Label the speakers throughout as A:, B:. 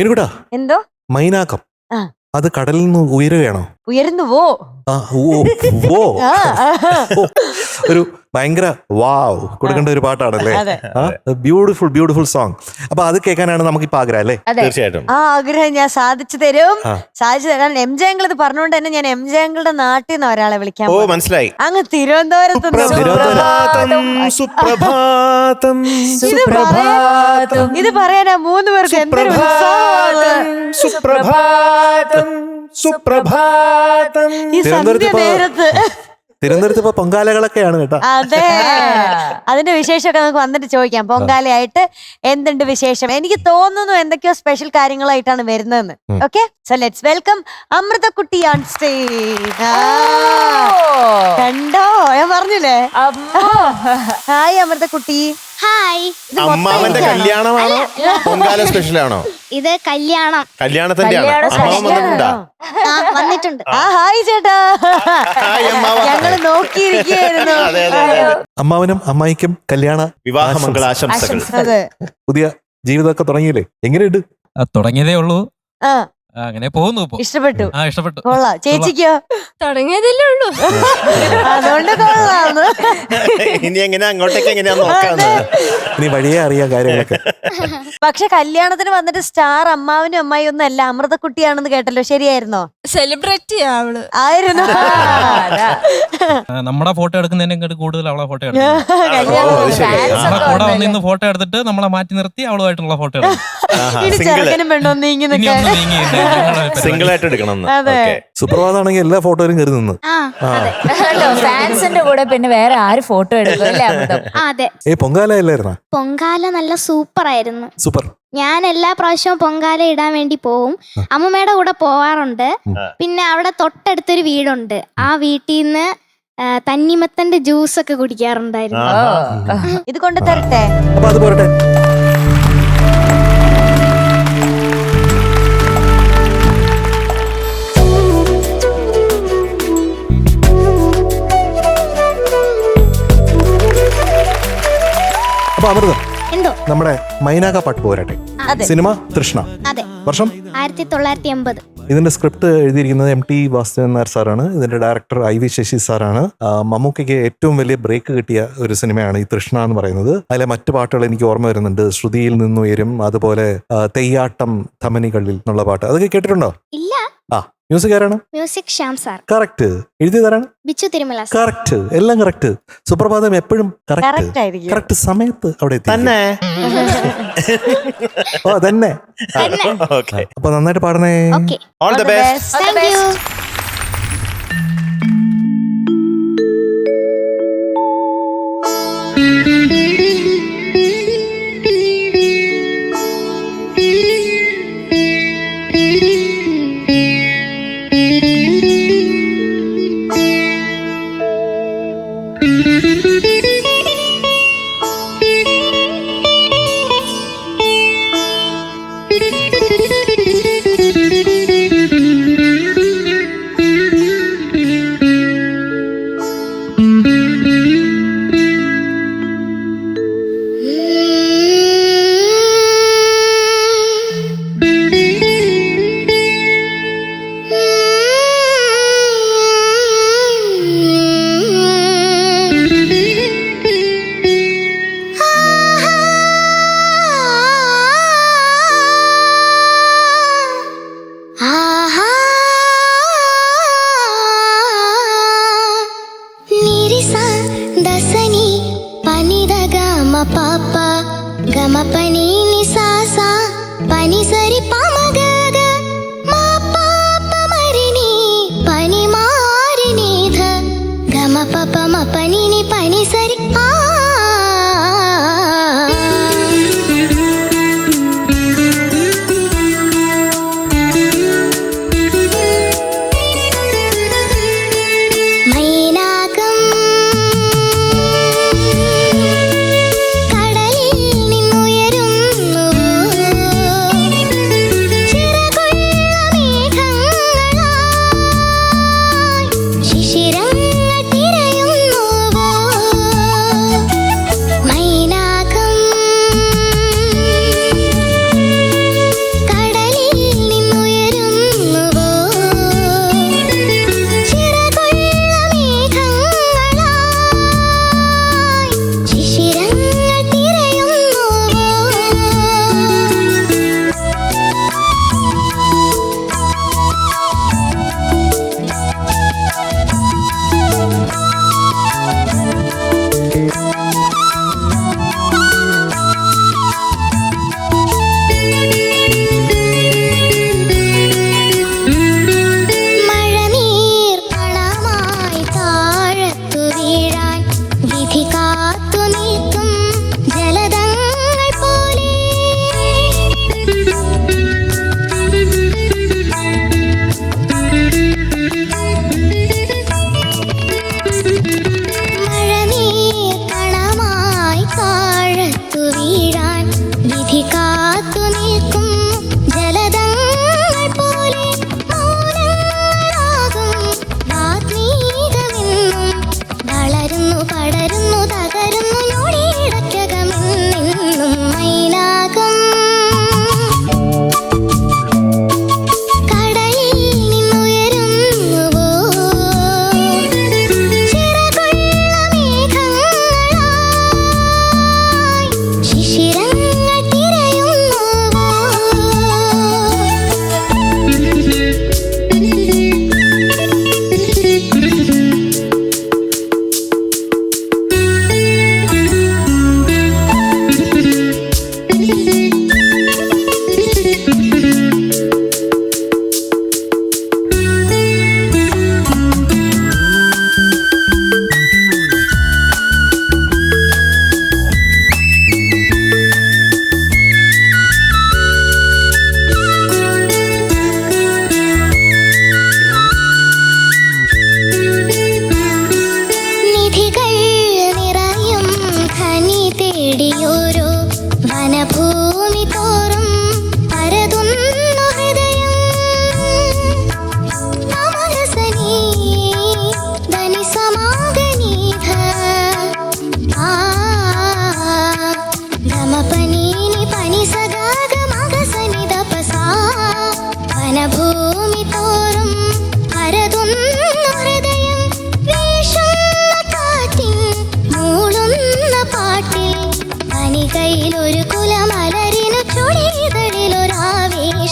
A: മീനുകുട്ടാ,
B: എന്തോ
A: മൈനാക്കം
B: ആ.
A: അത് കടലിൽ നിന്ന് ഉയരുകയാണോ?
B: ഉയർന്നുവോ?
A: ആ, ഓ. ഒരു ഭയങ്കര വാവ് കൊടുക്കേണ്ട ഒരു പാട്ടാണല്ലേ? Beautiful beautiful song. അപ്പൊ അത് കേൾക്കാനാണ് നമുക്കിപ്പോ ആഗ്രഹം അല്ലേ?
C: തീർച്ചയായിട്ടും
B: ആ ആഗ്രഹം ഞാൻ സാധിച്ചു തരും. സാധിച്ചു തരാൻ എം ജെ അങ്കിൾ ഇത് പറഞ്ഞുകൊണ്ട് തന്നെ ഞാൻ എം ജെ അങ്കിളുടെ നാട്ടിൽ നിന്ന് ഒരാളെ വിളിക്കാൻ
C: മനസ്സിലായി.
B: അങ്ങ് തിരുവനന്തപുരത്ത് ഇത് പറയാനാ 3 പേർക്ക് എന്തൊരു
C: സുപ്രഭാതം.
B: ഈ സന്ധ്യ നേരത്ത്
A: തിരുവനന്തപുരത്ത് ഇപ്പൊ പൊങ്കാലകളൊക്കെയാണ് കേട്ടോ.
B: അതെ, അതിന്റെ വിശേഷമൊക്കെ നമുക്ക് വന്നിട്ട് ചോദിക്കാം. പൊങ്കാലയായിട്ട് എന്തുണ്ട് വിശേഷം? എനിക്ക് തോന്നുന്നു എന്തൊക്കെയോ സ്പെഷ്യൽ കാര്യങ്ങളായിട്ടാണ് വരുന്നതെന്ന്. ഓക്കെ, സോ ലെറ്റ്സ് വെൽക്കം അമൃതക്കുട്ടി ഓൺ സ്റ്റേജ്. കണ്ടോ, ഞാൻ പറഞ്ഞില്ലേ? ഹായ് അമൃതക്കുട്ടി.
D: ഹായ്.
C: അമ്മാവന്റെ കല്യാണമാണോ പൊങ്കാല സ്പെഷ്യലാണോ?
D: ഇത്
C: കല്യാണത്തിന്റെ
D: വന്നിട്ടുണ്ട്.
B: ആ ഹായ് ചേട്ടാ, ഞങ്ങള് നോക്കിയിരിക്കുന്നു.
A: അമ്മാവനും അമ്മായിക്കും കല്യാണ
C: വിവാഹ മംഗളാശംസകൾ.
B: അതെ,
A: പുതിയ ജീവിതമൊക്കെ തുടങ്ങിയില്ലേ? എങ്ങനെയുണ്ട്?
E: തുടങ്ങിയതേ ഉള്ളൂ,
B: ആ
E: അങ്ങനെ പോകുന്നു.
B: ഇഷ്ടപ്പെട്ടു?
E: ഇഷ്ടപ്പെട്ടു.
B: കൊള്ളാം. ചേച്ചിക്കോ?
D: തുടങ്ങിയതല്ലേ ഉള്ളൂ,
B: അതുകൊണ്ട് കൊള്ളാന്ന്.
C: ഇനി എങ്ങനെ അങ്ങോട്ടേക്ക് എങ്ങനെയാ നോക്കാന്ന്
A: ഇനി വഴിയേ അറിയാം കാര്യങ്ങളൊക്കെ.
B: പക്ഷെ കല്യാണത്തിന് വന്നിട്ട് സ്റ്റാർ അമ്മാവനും അമ്മായി ഒന്നും അല്ല, അമൃതക്കുട്ടിയാണെന്ന് കേട്ടല്ലോ, ശരിയായിരുന്നോ?
D: സെലിബ്രിറ്റി ആവള്
B: ആയിരുന്നു.
E: നമ്മുടെ ഫോട്ടോ എടുക്കുന്നതിനെ കൂടുതൽ അവളെ ഫോട്ടോ എടുക്കും. കൂടെ വന്നിന്ന് ഫോട്ടോ എടുത്തിട്ട് നമ്മളെ മാറ്റി നിർത്തി അവളുമായിട്ടുള്ള ഫോട്ടോ എടുക്കും.
B: ഇനി ചെറുക്കനും പെണ്ണോ നീങ്ങുന്നൊക്കെ.
C: സിംഗിൾ ആയിട്ട് എടുക്കണം.
A: സുപ്രഭാതാണെങ്കിൽ എല്ലാ ഫോട്ടോയിലും കയറി നിന്ന്.
F: ഫാൻസിന്റെ കൂടെ പിന്നെ വേറെ ആര് ഫോട്ടോ എടുക്കും?
D: അതെ.
A: പൊങ്കാല അല്ലായിരുന്ന?
D: പൊങ്കാല നല്ല സൂപ്പർ ആയിരുന്നു.
A: സൂപ്പർ.
D: ഞാൻ എല്ലാ പ്രാവശ്യവും പൊങ്കാല ഇടാൻ വേണ്ടി പോവും. അമ്മമ്മയുടെ കൂടെ പോവാറുണ്ട്. പിന്നെ അവിടെ തൊട്ടടുത്തൊരു വീടുണ്ട്. ആ വീട്ടിൽ നിന്ന് തന്നിമത്തന്റെ ജ്യൂസ് ഒക്കെ കുടിക്കാറുണ്ടായിരുന്നു.
B: ഇത് കൊണ്ട് തരട്ടെ?
A: അപ്പൊ അത് പോരട്ടെ. അപ്പൊ അമൃതം,
D: എന്തോ
A: നമ്മുടെ മൈനാക പാട്ട് പോരട്ടെ. സിനിമ തൃഷ്ണ.
D: അതെ,
A: വർഷം
D: 1980.
A: ഇതിന്റെ സ്ക്രിപ്റ്റ് എഴുതിയിരിക്കുന്നത് MT വാസുദേവൻ നായർ സാറാണ്. ഇതിന്റെ ഡയറക്ടർ IV ശശി സാറാണ്. മമ്മൂക്കയ്ക്ക് ഏറ്റവും വലിയ ബ്രേക്ക് കിട്ടിയ ഒരു സിനിമയാണ് ഈ തൃഷ്ണ എന്ന് പറയുന്നത്. അതിലെ മറ്റു പാട്ടുകൾ എനിക്ക് ഓർമ്മ വരുന്നുണ്ട്. ശ്രുതിയിൽ നിന്നുയരും, അതുപോലെ തെയ്യാട്ടം ധമനികളിൽ എന്നുള്ള പാട്ട്. അതൊക്കെ കേട്ടിട്ടുണ്ടോ?
D: ഇല്ല.
A: മ്യൂസിക് ആരാണ്?
D: Music Shyam sir.
A: കറക്റ്റ്. എഴുതിയതാരാണ്?
D: ബിച്ചു തിരുമല.
A: കറക്റ്റ്, എല്ലാം കറക്റ്റ്. സുപ്രഭാതം എപ്പോഴും കറക്റ്റ് സമയത്ത് അവിടെ എത്തി. ഓ തന്നെ. അപ്പൊ നന്നായിട്ട് പാടണേ.
C: All the best.
D: Thank you.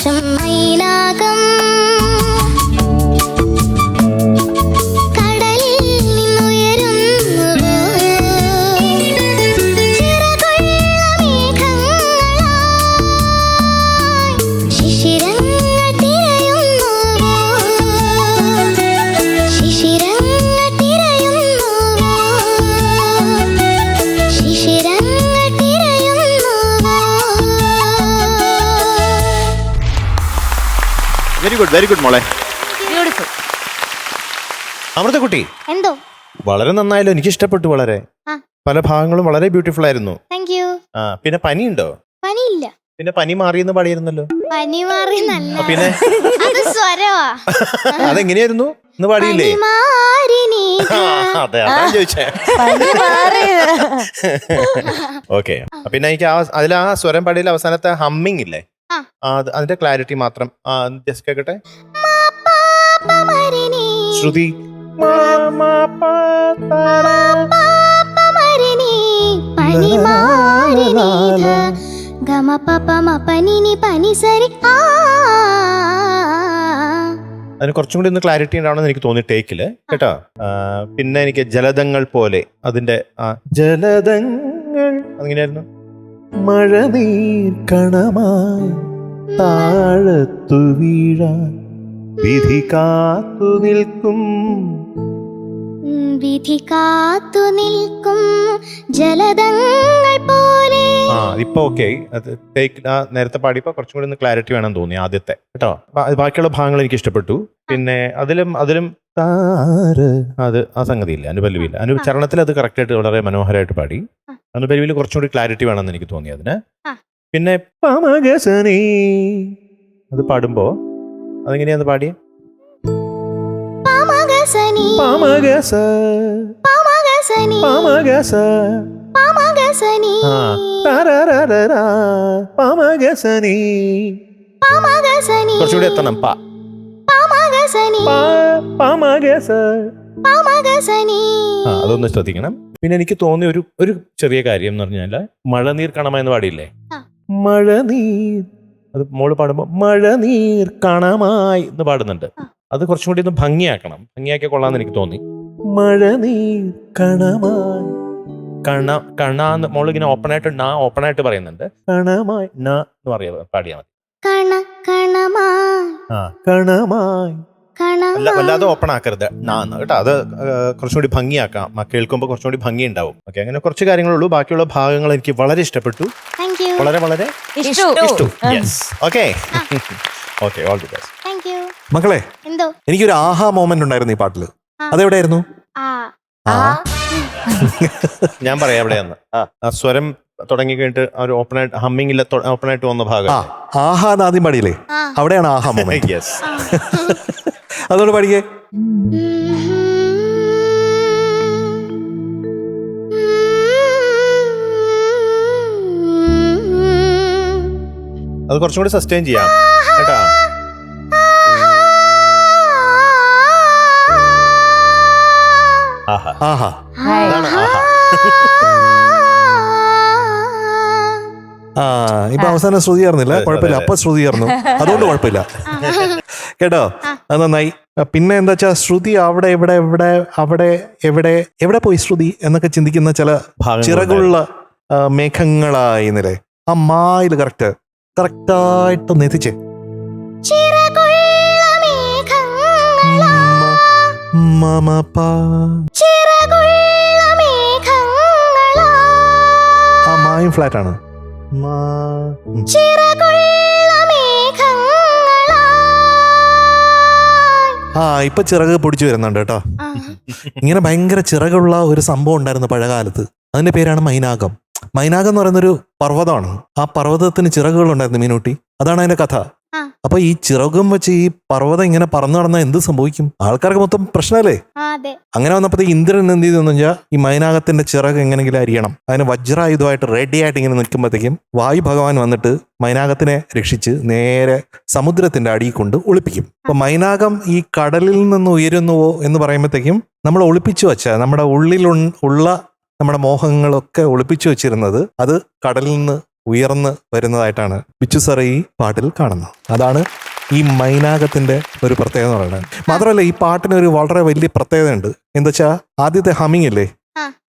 D: ആകാശം മൈനാകം കടലിൽ നിന്നുയരുന്നുവോ ചിറകുള്ള മേഘങ്ങളായി ശിശിരങ്ങൾ തിരയുന്നുവോ ശിശിരങ്ങൾ തിരയുന്നുവോ ശിശിരങ്ങൾ തിരയുന്നുവോ.
C: വെരി ഗുഡ് മോളെ.
B: ബ്യൂട്ടിഫുൾ.
C: അമൃതക്കുട്ടി
D: എന്തോ
C: വളരെ നന്നായല്ലോ, എനിക്ക് ഇഷ്ടപ്പെട്ടു വളരെ.
D: ആ.
C: പല ഭാഗങ്ങളും വളരെ ബ്യൂട്ടിഫുൾ ആയിരുന്നു.
D: Thank you.
C: ആ പിന്നെ പനിയുണ്ടോ?
D: പനിയില്ല.
C: പിന്നെ പനി മാറിയെന്ന് പാടിയിരുന്നല്ലോ.
D: പനി മാറി നല്ല
C: പിന്നെ
D: അത് സ്വരവാ.
C: അതെങ്ങനെയായിരുന്നു ഇന്ന് പാടിയില്ലേ?
D: പനി മാറി നീ
C: ആ, അതെ അതാണ് ചോദിച്ചേ.
B: പനി മാറി.
C: ഓക്കെ പിന്നെ എനിക്ക് അതിൽ ആ സ്വരം പാടിയിൽ അവസാനത്തെ ഹമ്മിങ് ഇല്ലേ,
D: ആ.
C: അതിന്റെ ക്ലാരിറ്റി മാത്രം ജസ്റ്റ് കേക്കട്ടെ.
D: മാ പാ പ മരി നീ.
C: ശ്രുതി
D: പാ മരി നീ. പനി മാറി നീ ധ. ഗമ പ മ പനി നി പനി സരി ആ.
C: അതിന് കുറച്ചും കൂടി ഒന്ന് ക്ലാരിറ്റി ഉണ്ടാവണമെന്ന് എനിക്ക് തോന്നി ടേക്കില് കേട്ടോ. പിന്നെ എനിക്ക് ജലതങ്ങൾ പോലെ അതിന്റെ ജലതങ്ങൾ അതെങ്ങനെയായിരുന്നു? മഴ നീർ കണമായി താഴത്തു വീഴാൻ വിധി കാത്തു നിൽക്കും.
D: വിധി കാത്തു നിൽക്കും ജലതങ്ങൾ പോലെ.
C: ഇപ്പൊ ഓക്കെ. അത് ടേക്ക് നേരത്തെ പാടിയപ്പോ കുറച്ചും കൂടി ഒന്ന് ക്ലാരിറ്റി വേണം തോന്നി ആദ്യത്തെ കേട്ടോ. ബാക്കിയുള്ള ഭാഗങ്ങൾ എനിക്ക് ഇഷ്ടപ്പെട്ടു. പിന്നെ അതിലും താര് അത് ആ സംഗതി ഇല്ല, അനുപല്ലവിയില്ല. ചരണത്തിൽ അത് കറക്റ്റ് ആയിട്ട് വളരെ മനോഹരമായിട്ട് പാടി. അനുപല്ലവിയിൽ കുറച്ചും കൂടി ക്ലാരിറ്റി വേണമെന്ന് എനിക്ക് തോന്നി അതിന്. പിന്നെ പമഗസനി അത് പാടുമ്പോ അതെങ്ങനെയാന്ന് പാടിയേ?
D: പമഗസനി
C: പമഗസ
D: പമഗസനി
C: പമഗസ
D: പമഗസനി
C: താരാരാരാ പമഗസനി.
D: പമഗസനി
C: കുറച്ചുകൂടി എത്തണം.
D: പമഗസനി
C: പമഗസ.
D: പമഗസനി.
C: അതൊന്ന് ശ്രദ്ധിക്കണം. പിന്നെ എനിക്ക് തോന്നിയ ഒരു ചെറിയ കാര്യം എന്ന് പറഞ്ഞാല് മഴനീർ കണമായെന്ന് പാടിയില്ലേ? മഴനീർ അത് മോള് പാടുമ്പോ മഴനീർ കണമായി എന്ന് പാടുന്നുണ്ട്. അത് കുറച്ചും കൂടി ഒന്ന് ഭംഗിയാക്കണം. ഭംഗിയാക്കിയ കൊള്ളാന്ന് എനിക്ക് തോന്നി. മഴനീർ കണമായി കണാന്ന് മോളിങ്ങനെ ഓപ്പണായിട്ട് ഓപ്പണായിട്ട് പറയുന്നുണ്ട്. കണമായി എന്ന് പറയാ പാടിയാ മതി.
D: കണ കണമായി
C: കണമായി
D: കണമായി.
C: വല്ലാതെ ഓപ്പൺ ആക്കരുത് നാന്ന് കേട്ടോ. അത് കുറച്ചും കൂടി ഭംഗിയാക്കാം. കേൾക്കുമ്പോൾ കുറച്ചും കൂടി ഭംഗി ഉണ്ടാവും. ഓക്കെ അങ്ങനെ കുറച്ച് കാര്യങ്ങളുള്ളൂ. ബാക്കിയുള്ള ഭാഗങ്ങൾ എനിക്ക് വളരെ ഇഷ്ടപ്പെട്ടു.
D: Thank you.
C: വളരെ വളരെ
B: ഇഷ്ടു.
C: Okay okay all the best.
D: Thank you.
A: മക്കളെ
D: എന്തോ
A: എനിക്കൊരു ആഹാ മോമെന്റ് ഉണ്ടായിരുന്നു ഈ പാട്ടില്. അതെവിടെയായിരുന്നു?
C: ഞാൻ പറയാം എവിടെയാന്ന്. ആ സ്വരം തുടങ്ങി കഴിഞ്ഞിട്ട് ഒരു ഓപ്പണായിട്ട് ഹമ്മിങ്ങില്ല ഓപ്പണായിട്ട് വന്ന ഭാഗം.
A: ആഹാ ആദ്യം പാടിയില്ലേ, അവിടെയാണ് ആഹാ മോമെന്റ്.
C: യെസ്.
A: അതോട് പാടിക്കേ.
C: അത് കുറച്ചും കൂടി സസ്റ്റെയിൻ ചെയ്യാം കേട്ടാ. ആഹാ
A: ആഹാ
C: അതാണ് ആഹാ.
A: ഇപ്പൊ അവസാനം ശ്രുതി ചേർന്നില്ല, കുഴപ്പമില്ല. അപ്പൊ ശ്രുതി ചേർന്നു, അതുകൊണ്ട് കുഴപ്പമില്ല കേട്ടോ. അത് നന്നായി. പിന്നെ എന്താ വെച്ചാ ശ്രുതി അവിടെ ഇവിടെ എവിടെ അവിടെ എവിടെ പോയി ശ്രുതി എന്നൊക്കെ ചിന്തിക്കുന്ന ചില ചിറകുള്ള മേഘങ്ങളായി നിലേ. ആ മായില് കറക്റ്റായിട്ടൊന്ന് എത്തിച്ചേ. ആ മായും ഫ്ലാറ്റ് ആണ്. ഇപ്പൊ ചിറക് പൊടിച്ചു വരുന്നുണ്ട് കേട്ടോ. ഇങ്ങനെ ഭയങ്കര ചിറകുള്ള ഒരു സംഭവം ഉണ്ടായിരുന്നു പഴയകാലത്ത്. അതിന്റെ പേരാണ് മൈനാകം. മൈനാകം എന്ന് പറയുന്നൊരു പർവ്വതമാണ്. ആ പർവ്വതത്തിന് ചിറകുകൾ ഉണ്ടായിരുന്നു മീനൂട്ടി. അതാണ് അതിന്റെ കഥ. അപ്പൊ ഈ ചിറകും വെച്ച് ഈ പർവ്വതം ഇങ്ങനെ പറന്നു നടന്നാൽ എന്ത് സംഭവിക്കും? ആൾക്കാർക്ക് മൊത്തം പ്രശ്നമല്ലേ? അങ്ങനെ വന്നപ്പോഴത്തേക്ക് ഇന്ദ്രൻ എന്ത് ചെയ്തെന്ന് വെച്ചാൽ ഈ മൈനാകത്തിന്റെ ചിറക് എങ്ങനെങ്കിലും അരിയണം. അതിന് വജ്രായുധമായിട്ട് റെഡി ആയിട്ട് ഇങ്ങനെ നിൽക്കുമ്പോഴത്തേക്കും വായു ഭഗവാൻ വന്നിട്ട് മൈനാകത്തിനെ രക്ഷിച്ച് നേരെ സമുദ്രത്തിന്റെ അടിയിൽ കൊണ്ട് ഒളിപ്പിക്കും. അപ്പൊ മൈനാകം ഈ കടലിൽ നിന്ന് ഉയരുന്നുവോ എന്ന് പറയുമ്പോഴത്തേക്കും നമ്മൾ ഒളിപ്പിച്ചു വെച്ച നമ്മുടെ ഉള്ളിൽ ഉള്ള നമ്മുടെ മോഹങ്ങളൊക്കെ ഒളിപ്പിച്ചു വെച്ചിരുന്നത് അത് കടലിൽ നിന്ന് ഉയർന്ന് വരുന്നതായിട്ടാണ് ബിച്ചു സാർ ഈ പാട്ടിൽ കാണുന്നത്. അതാണ് ഈ മൈനാകത്തിന്റെ ഒരു പ്രത്യേകത എന്ന് പറയുന്നത്. മാത്രമല്ല ഈ പാട്ടിന് ഒരു വളരെ വലിയ പ്രത്യേകതയുണ്ട്. എന്താ വെച്ചാൽ ആദ്യത്തെ ഹമ്മിങ് ഇല്ലേ,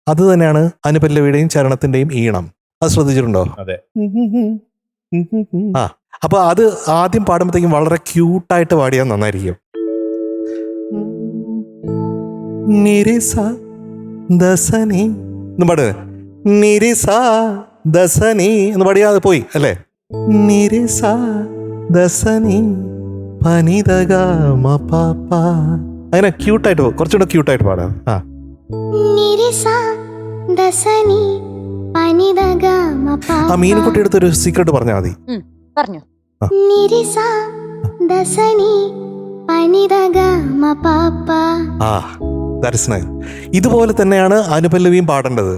A: അത് തന്നെയാണ് അനുപല്ലവിയുടെയും ചരണത്തിന്റെയും ഈണം. അത് ശ്രദ്ധിച്ചിട്ടുണ്ടോ?
C: അതെ.
A: ആ, അപ്പൊ അത് ആദ്യം പാടുമ്പോഴത്തേക്കും വളരെ ക്യൂട്ടായിട്ട് പാടിയാൽ നന്നായിരിക്കും. നിരിസ ദസനി എന്ന് പാടുക, നിരിസ ദസനി എന്ന് പാടിയാതെ പോയി അല്ലേ. നിരിസ ദസനി പനിതഗ മപാപ്പ, അങ്ങനെ ക്യൂട്ടായിട്ട് പോകും. കുറച്ചുകൂടെ ക്യൂട്ടായിട്ട് പാടാം. ആ, ആ മീനുകുട്ടി എടുത്തൊരു സീക്രട്ട് പറഞ്ഞാൽ മതി.
B: പറഞ്ഞു.
A: ആ, that is nice. ഇതുപോലെ തന്നെയാണ് അനുപല്ലവിയും പാടേണ്ടത്.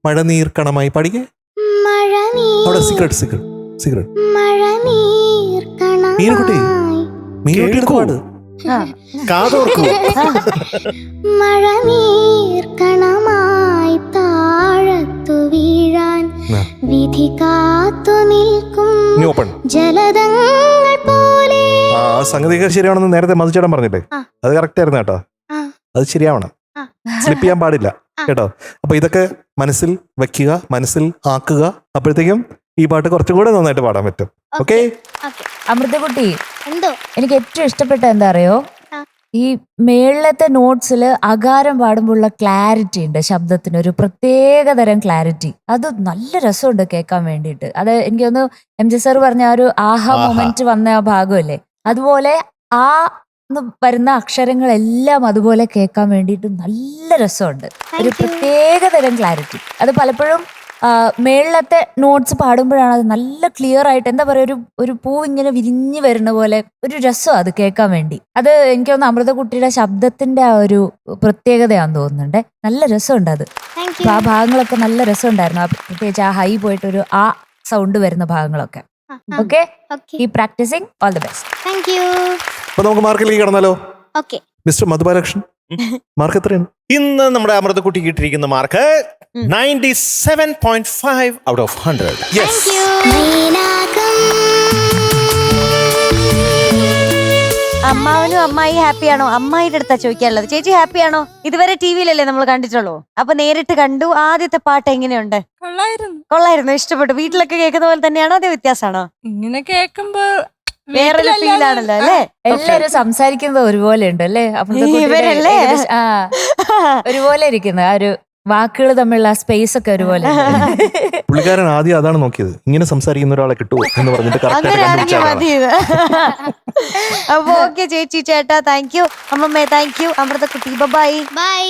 A: മഴനീർ കണമായി പാടിക്കേ. അവിടെ സീക്രട്ട് സീക്രട്ട് സീക്രട്ട്. മീനുകുട്ടി മീനുകുട്ടി എടുത്ത് പാട്.
C: കാതോർക്കൂ.
D: മഴനീർക്കണമായി താഴത്തു വീഴാൻ വിധി കാത്തു നിൽക്കും ജലതങ്ങൾ പോലെ.
A: ആ സംഗതികൾ ശരിയാണെന്ന് നേരത്തെ മധുചേട്ടൻ പറഞ്ഞില്ലേ, അത് കറക്റ്റ് ആയിരുന്നു കേട്ടോ. അത് ശരിയാവണം, സ്ലിപ്പ് ചെയ്യാൻ പാടില്ല കേട്ടോ. അപ്പൊ ഇതൊക്കെ മനസ്സിൽ വെക്കുക, മനസ്സിൽ ആക്കുക. അപ്പോഴത്തേക്കും ഈ പാട്ട് കുറച്ചും കൂടെ നന്നായിട്ട് പാടാൻ പറ്റും. ഓക്കെ
F: അമൃതകുട്ടി,
D: എന്തോ
F: എനിക്ക് ഏറ്റവും ഇഷ്ടപ്പെട്ട എന്താ അറിയോ, ഈ മേളിലത്തെ നോട്ട്സിൽ അകാരം പാടുമ്പോഴുള്ള ക്ലാരിറ്റി ഉണ്ട്. ശബ്ദത്തിന് ഒരു പ്രത്യേക തരം ക്ലാരിറ്റി. അത് നല്ല രസമുണ്ട് കേൾക്കാൻ വേണ്ടിയിട്ട്. അത് എനിക്ക് തോന്നുന്നു MJ സാർ പറഞ്ഞ ആ ഒരു ആഹാ മൊമെന്റ് വന്ന ആ ഭാഗമല്ലേ, അതുപോലെ ആ വരുന്ന അക്ഷരങ്ങളെല്ലാം അതുപോലെ കേൾക്കാൻ വേണ്ടിയിട്ട് നല്ല രസമുണ്ട്. ഒരു പ്രത്യേക തരം ക്ലാരിറ്റി. അത് പലപ്പോഴും മേളിലത്തെ നോട്ട്സ് പാടുമ്പോഴാണ് അത് നല്ല ക്ലിയർ ആയിട്ട്, എന്താ പറയുക, ഒരു പൂ ഇങ്ങനെ വിരിഞ്ഞു വരുന്ന പോലെ ഒരു രസമാണ് അത് കേൾക്കാൻ വേണ്ടി. അത് എനിക്ക് തോന്നുന്നു അമൃതകുട്ടിയുടെ ശബ്ദത്തിന്റെ ആ ഒരു പ്രത്യേകതയാണെന്ന് തോന്നുന്നുണ്ട്. നല്ല രസമുണ്ട് അത്. അപ്പൊ ആ ഭാഗങ്ങളൊക്കെ നല്ല രസമുണ്ടായിരുന്നു. പ്രത്യേകിച്ച് ആ ഹൈ പോയിട്ട് ഒരു ആ സൗണ്ട് വരുന്ന ഭാഗങ്ങളൊക്കെ. ഓക്കെ, ഈ practicing. All the best.
D: Thank you.
A: അപ്പൊ നമുക്ക് മാർക്കിലേക്ക് കടന്നാലോ?
D: ഓക്കെ
A: മിസ്റ്റർ മധുബാലകൃഷ്ണൻ, മാർക്ക് എത്രയാണ്?
C: ഇന്ന് നമ്മുടെ അമൃതക്കുട്ടി കിട്ടിയിരിക്കുന്ന മാർക്ക് 97.5 out of 100.
A: യെസ്.
B: അമ്മാവനും അമ്മായി ഹാപ്പിയാണോ? അമ്മായിയുടെ അടുത്താ ചോദിക്കാനുള്ളത്. ചേച്ചി ഹാപ്പിയാണോ? ഇതുവരെ ടിവിയിലല്ലേ നമ്മൾ കണ്ടിട്ടുള്ളൂ, അപ്പൊ നേരിട്ട് കണ്ടു. ആദ്യത്തെ പാട്ട് എങ്ങനെയുണ്ട്? കൊള്ളായിരുന്നു, ഇഷ്ടപ്പെട്ടു. വീട്ടിലൊക്കെ കേൾക്കുന്ന പോലെ തന്നെയാണോ, അതോ വ്യത്യാസമാണോ?
G: ഇങ്ങനെ കേൾക്കുമ്പോ
B: വേറൊരു ഫീലാണല്ലോ അല്ലേ?
F: എല്ലാരും സംസാരിക്കുന്നത് ഒരുപോലെ ഉണ്ട് അല്ലേ?
B: ഇവരല്ലേ?
F: ഒരുപോലെ ഇരിക്കുന്നത് ആ ഒരു വാക്കുകൾ തമ്മിലുള്ള സ്പേസ് ഒക്കെ ഒരുപോലെ.
A: പുള്ളിക്കാരൻ ആദ്യം അതാണ് നോക്കിയത്, ഇങ്ങനെ സംസാരിക്കുന്ന ഒരാളെ കിട്ടുമോ എന്ന് പറഞ്ഞിട്ട്
B: അങ്ങനെയാണെങ്കിൽ മതി ഇത്. അപ്പൊ ഓക്കെ ചേച്ചി ചേട്ടാ, താങ്ക് യു. അമ്മമ്മേ താങ്ക് യു. അമൃതക്കുട്ടി ബൈ.
D: ബൈ.